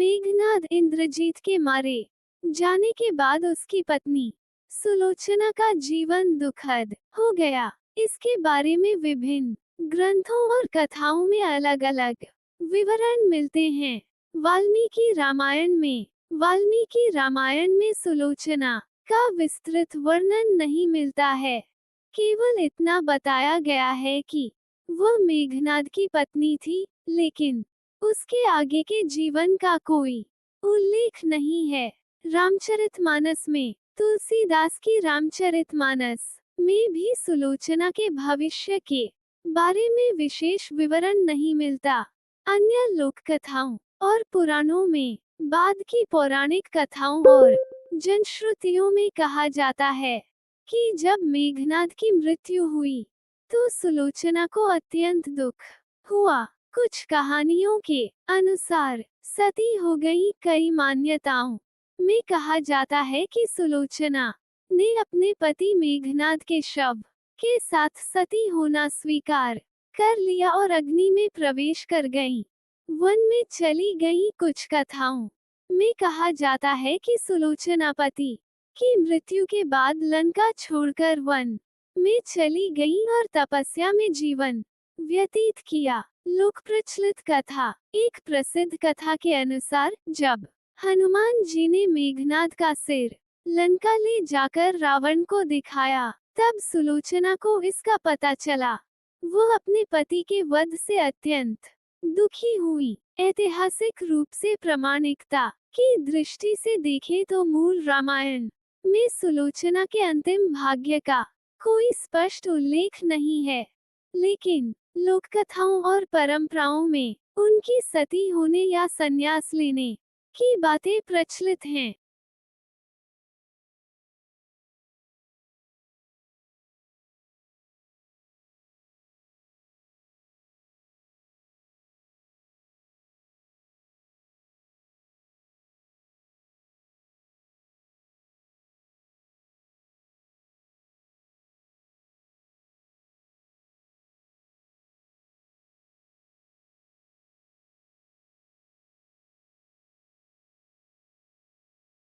मेघनाद इंद्रजीत के मारे जाने के बाद उसकी पत्नी सुलोचना का जीवन दुखद हो गया। इसके बारे में विभिन्न ग्रंथों और कथाओं में अलग अलग विवरण मिलते हैं। वाल्मीकि रामायण में सुलोचना का विस्तृत वर्णन नहीं मिलता है। केवल इतना बताया गया है कि वह मेघनाद की पत्नी थी, लेकिन उसके आगे के जीवन का कोई उल्लेख नहीं है। रामचरितमानस में तुलसीदास की रामचरितमानस में भी सुलोचना के भविष्य के बारे में विशेष विवरण नहीं मिलता। अन्य लोक कथाओं और पुराणों में बाद की पौराणिक कथाओं और जनश्रुतियों में कहा जाता है कि जब मेघनाद की मृत्यु हुई तो सुलोचना को अत्यंत दुख हुआ। कुछ कहानियों के अनुसार सती हो गई। कई मान्यताओं में कहा जाता है कि सुलोचना ने अपने पति मेघनाद के शव के साथ सती होना स्वीकार कर लिया और अग्नि में प्रवेश कर गई, वन में चली गई। कुछ कथाओं में कहा जाता है कि सुलोचना पति की मृत्यु के बाद लंका छोड़कर वन में चली गई और तपस्या में जीवन व्यतीत किया। लोक प्रचलित कथा। एक प्रसिद्ध कथा के अनुसार जब हनुमान जी ने मेघनाद का सिर लंका ले जाकर रावण को दिखाया, तब सुलोचना को इसका पता चला। वह अपने पति के वध से अत्यंत दुखी हुई। ऐतिहासिक रूप से प्रामाणिकता की दृष्टि से देखें तो मूल रामायण में सुलोचना के अंतिम भाग्य का कोई स्पष्ट उल्लेख नहीं है, लेकिन लोककथाओं और परंपराओं में उनकी सती होने या संन्यास लेने की बातें प्रचलित हैं।